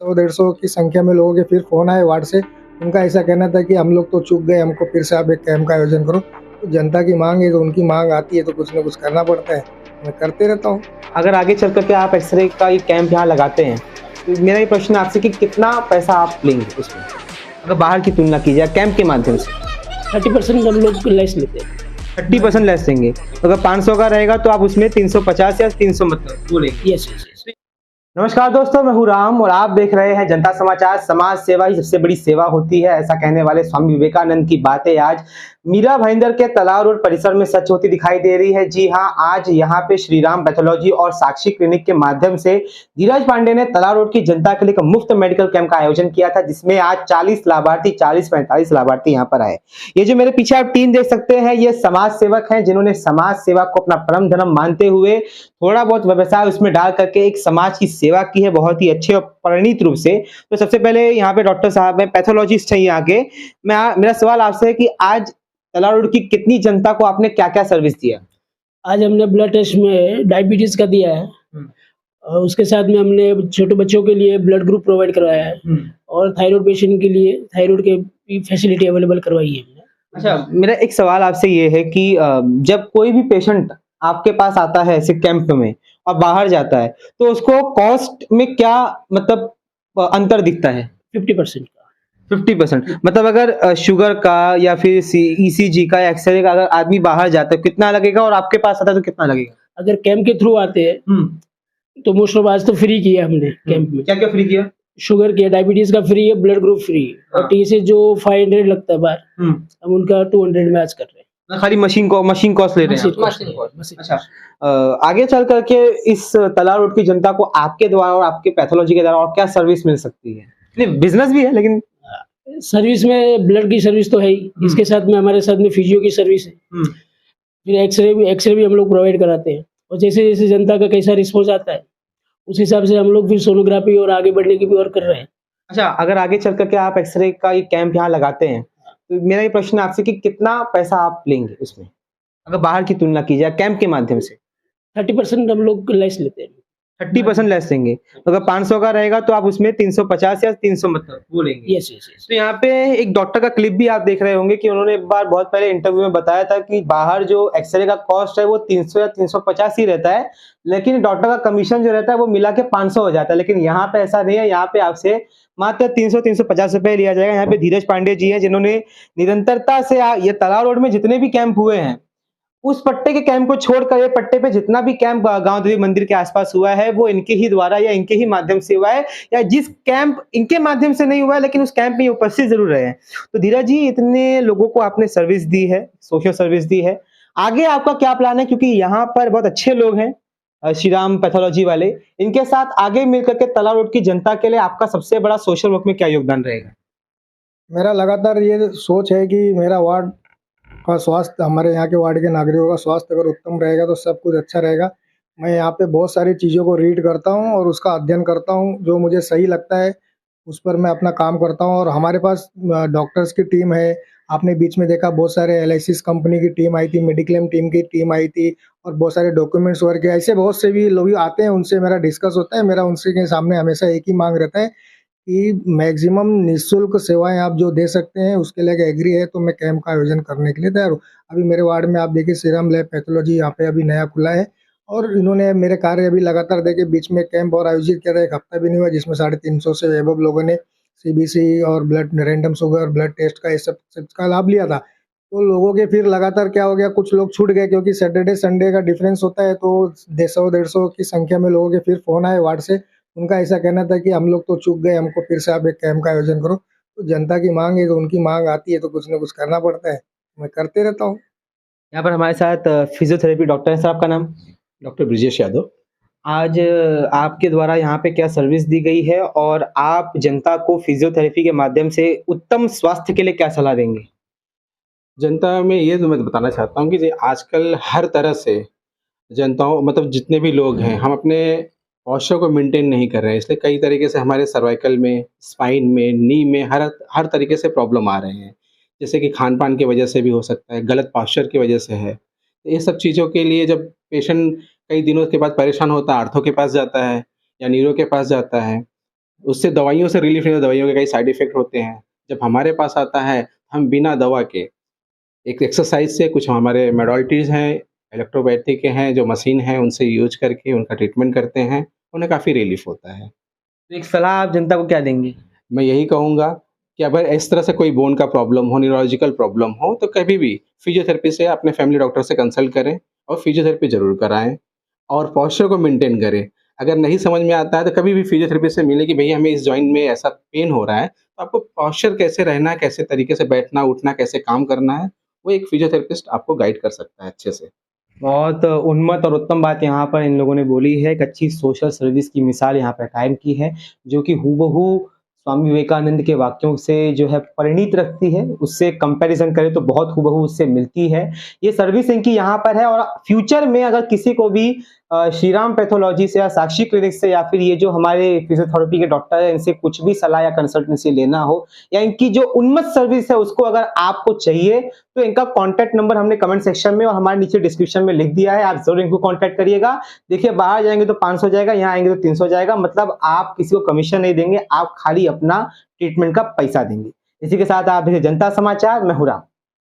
100-150 की संख्या में लोगों के फिर फ़ोन आए वार्ड से। उनका ऐसा कहना था कि हम लोग तो चूक गए, हमको फिर से आप एक कैंप का आयोजन करो। तो जनता की माँग है, तो उनकी माँग आती है तो कुछ न कुछ करना पड़ता है। मैं करते रहता हूँ। अगर आगे चल कर के आप एक्सरे का ये कैंप यहाँ लगाते हैं, तो मेरा ये प्रश्न आपसे कि कितना पैसा आप लेंगे उसमें? अगर बाहर की तुलना की जाए कैंप के माध्यम से? 30% हम लोग लेस लेते हैं। 30% लेस देंगे। तो अगर 500 का रहेगा तो आप उसमें 350 या 300 मतलब वो लेंगे। Yes, yes, yes. नमस्कार दोस्तों, मैं हूँ राम और आप देख रहे हैं जनता समाचार। समाज सेवा ही सबसे बड़ी सेवा होती है, ऐसा कहने वाले स्वामी विवेकानंद की बातें आज मीरा भाईंदर के तालाब रोड परिसर में सच होती दिखाई दे रही है। जी हाँ, आज यहाँ पे श्री राम पैथोलॉजी और साक्षी क्लिनिक के माध्यम से धीरज पांडे ने तालाब रोड की जनता के लिए एक मुफ्त मेडिकल कैंप का आयोजन किया था, जिसमें आज 40-45 लाभार्थी यहाँ पर आए। ये जो मेरे पीछे आप टीम देख सकते हैं, ये समाज सेवक हैं, जिन्होंने समाज सेवा को अपना परम धर्म मानते हुए थोड़ा बहुत व्यवसाय उसमें डाल करके एक समाज की सेवा की है, बहुत ही अच्छे और परिणीत रूप से। तो सबसे पहले यहाँ पे डॉक्टर साहब हैं, पैथोलॉजिस्ट हैं यहाँ के। मेरा सवाल आपसे है कि आज तालाब रोड की कितनी जनता को आपने क्या-क्या सर्विस दिया? आज हमने ब्लड टेस्ट में डायबिटीज का दिया है और उसके साथ में हमने छोटे बच्चों के लिए ब्लड ग्रुप प्रोवाइड करवाया है और थायराइड पेशेंट के लिए थायराइड के फैसिलिटी अवेलेबल करवाई है हमने। अच्छा, मेरा एक सवाल आपसे ये है कि जब कोई भी पेशेंट आपके पास आता है ऐसे कैंप में और बाहर जाता है, तो उसको कॉस्ट में क्या मतलब अंतर दिखता है? 50% का। 50% मतलब अगर शुगर का या फिर ईसीजी का या एक्सरे का अगर आदमी बाहर जाता है कितना लगेगा और आपके पास आता है तो कितना लगेगा? अगर कैंप के थ्रू आते हैं तो मोस्ट ऑफ आज तो फ्री किया हमने कैंप में। क्या-क्या फ्री किया? शुगर किया, डायबिटीज का फ्री है, ब्लड ग्रुप फ्री है और हाँ। टी से जो 500 लगता है बाहर, हम उनका 200 में आज कर रहे हैं। खाली मशीन कॉस्ट ले रहे हैं आप? अच्छा, आगे चल करके इस तालाब रोड की जनता को आपके द्वारा और आपके पैथोलॉजी के द्वारा और क्या सर्विस मिल सकती है? नहीं, बिजनेस भी है लेकिन सर्विस में ब्लड की सर्विस तो है ही, इसके साथ में हमारे साथ में फिजियो की सर्विस है, फिर एक्सरे भी हम लोग प्रोवाइड कराते हैं और जैसे जैसे जनता का कैसा रिस्पॉन्स आता है उस हिसाब से हम लोग फिर सोनोग्राफी और आगे बढ़ने की भी और कर रहे हैं। अच्छा, अगर आगे चल करके आप एक्सरे का ये कैंप यहाँ लगाते हैं, तो मेरा ये प्रश्न आपसे कि कितना पैसा आप लेंगे उसमें? अगर बाहर की तुलना की जाए कैंप के माध्यम से? 30% हम लोग लेस लेते हैं। 30% लेस देंगे। तो अगर 500 का रहेगा तो आप उसमें 350 या 300 मतलब वो लेंगे। Yes, yes, yes. तो यहाँ पे एक डॉक्टर का क्लिप भी आप देख रहे होंगे कि उन्होंने एक बार बहुत पहले इंटरव्यू में बताया था कि बाहर जो एक्सरे का कॉस्ट है वो 300 या 350 ही रहता है, लेकिन डॉक्टर का कमीशन जो रहता है वो मिला के 500 हो जाता है। लेकिन यहाँ पे ऐसा नहीं है, यहाँ पे आपसे मात्र 300-350 रुपए लिया जाएगा। यहाँ पे धीरज पांडे जी हैं, जिन्होंने निरंतरता से ये तालाब रोड में जितने भी कैंप हुए हैं, उस पट्टे के कैंप को छोड़कर ये पट्टे पे जितना भी कैंप गांव देवी मंदिर के आसपास हुआ है वो इनके ही द्वारा या इनके ही माध्यम से हुआ है, या जिस कैंप इनके माध्यम से नहीं हुआ है लेकिन उस कैंप में उपस्थित जरूर रहे हैं। तो धीरज जी, इतने लोगों को आपने सर्विस दी है, सोशल सर्विस दी है, आगे आपका क्या प्लान है? क्योंकि यहाँ पर बहुत अच्छे लोग हैं, श्री राम पैथोलॉजी वाले, इनके साथ आगे मिलकर के तालाब रोड की जनता के लिए आपका सबसे बड़ा सोशल वर्क में क्या योगदान रहेगा? मेरा लगातार ये सोच है कि मेरा वार्ड का स्वास्थ्य, हमारे यहाँ के वार्ड के नागरिकों का स्वास्थ्य अगर उत्तम रहेगा तो सब कुछ अच्छा रहेगा। मैं यहाँ पे बहुत सारी चीज़ों को रीड करता हूँ और उसका अध्ययन करता हूँ, जो मुझे सही लगता है उस पर मैं अपना काम करता हूँ। और हमारे पास डॉक्टर्स की टीम है। आपने बीच में देखा बहुत सारे एलआईसी कंपनी की टीम आई थी, मेडिक्लेम टीम की टीम आई थी और बहुत सारे डॉक्यूमेंट्स वर्क है। ऐसे बहुत से भी लोग आते हैं, उनसे मेरा डिस्कस होता है। मेरा उनसे के सामने हमेशा एक ही मांग रहता है कि मैक्सिमम निःशुल्क सेवाएं आप जो दे सकते हैं उसके लिए एग्री है तो मैं कैंप का आयोजन करने के लिए तैयार हूँ। अभी मेरे वार्ड में आप देखिए श्री राम लैब पैथोलॉजी यहाँ पे अभी नया खुला है और इन्होंने मेरे कार्य अभी लगातार देखे, बीच में कैंप और आयोजित किया था, एक हफ्ता भी नहीं हुआ, जिसमें 350 से एबव लोगों ने सीबीसी और blood random sugar blood test का ये सब का लाभ लिया था। तो लोगों के फिर लगातार क्या हो गया, कुछ लोग छूट गए क्योंकि सैटरडे संडे का डिफरेंस होता है, तो 150-150 की संख्या में लोगों के फिर फ़ोन आए वार्ड से। उनका ऐसा कहना था कि हम लोग तो चूक गए, हमको फिर से आप एक कैंप का आयोजन करो। तो जनता की माँग है, तो उनकी माँग आती है तो कुछ न कुछ करना पड़ता है। मैं करते रहता हूँ। यहाँ पर हमारे साथ फिजियोथेरेपी डॉक्टर है, सर आपका नाम? डॉक्टर ब्रिजेश यादव। आज आपके द्वारा यहाँ पे क्या सर्विस दी गई है और आप जनता को फिजियोथेरेपी के माध्यम से उत्तम स्वास्थ्य के लिए क्या सलाह देंगे? जनता में ये तो मैं बताना चाहता हूँ कि जे आजकल हर तरह से जनताओं मतलब जितने भी लोग हैं, हम अपने पॉस्चर को मेंटेन नहीं कर रहे हैं, इसलिए कई तरीके से हमारे सर्वाइकल में, स्पाइन में, नी में हर तरीके से प्रॉब्लम आ रहे हैं। जैसे कि खान-पान की वजह से भी हो सकता है, गलत पॉस्चर की वजह से है। तो ये सब चीज़ों के लिए जब पेशेंट कई दिनों के बाद परेशान होता है, आर्थो के पास जाता है या न्यूरो के पास जाता है, उससे दवाइयों से रिलीफ नहीं होता, दवाइयों के कई साइड इफ़ेक्ट होते हैं। जब हमारे पास आता है, हम बिना दवा के एक एक्सरसाइज़ से कुछ हमारे मोडालिटीज़ हैं, इलेक्ट्रोपैथी के हैं, जो मशीन है, उनसे यूज़ करके उनका ट्रीटमेंट करते हैं, उन्हें काफ़ी रिलीफ होता है। तो एक सलाह आप जनता को क्या देंगे? मैं यही कहूँगा कि अगर इस तरह से कोई बोन का प्रॉब्लम हो, न्यूरोलॉजिकल प्रॉब्लम हो, तो कभी भी फिजियोथेरेपी से अपने फैमिली डॉक्टर से कंसल्ट करें और फिजियोथेरेपी ज़रूर कराएँ और पोस्चर को मेंटेन करें। अगर नहीं समझ में आता है तो कभी भी फिजियोथेरेपी से मिले कि भैया हमें इस जॉइंट में ऐसा पेन हो रहा है, तो आपको पोस्चर कैसे रहना है, कैसे तरीके से बैठना, उठना, कैसे काम करना है, वो एक फिजियोथेरेपिस्ट आपको गाइड कर सकता है अच्छे से। बहुत उन्मत्त और उत्तम बात यहाँ पर इन लोगों ने बोली है। एक अच्छी सोशल सर्विस की मिसाल यहाँ पे कायम की है, जो कि हूबहू स्वामी विवेकानंद के वाक्यों से जो है परिणीत रखती है। उससे कंपैरिज़न करें तो बहुत हूबहू उससे मिलती है। ये सर्विस इनकी यहाँ पर है और फ्यूचर में अगर किसी को भी श्रीराम पैथोलॉजी से या साक्षी क्लिनिक से या फिर ये जो हमारे फिजियोथेरेपी के डॉक्टर हैं, इनसे कुछ भी सलाह या कंसल्टेंसी लेना हो या इनकी जो उन्मत्त सर्विस है उसको अगर आपको चाहिए, तो इनका कॉन्टैक्ट नंबर हमने कमेंट सेक्शन में और हमारे नीचे डिस्क्रिप्शन में लिख दिया है। आप ज़रूर इनको कॉन्टैक्ट करिएगा। देखिए, बाहर जाएँगे तो 500 जाएगा, यहाँ आएँगे तो 300 जाएगा। मतलब आप किसी को कमीशन नहीं देंगे, आप खाली अपना ट्रीटमेंट का पैसा देंगे। इसी के साथ आप देखिए जनता समाचार, मैं हूँ राम।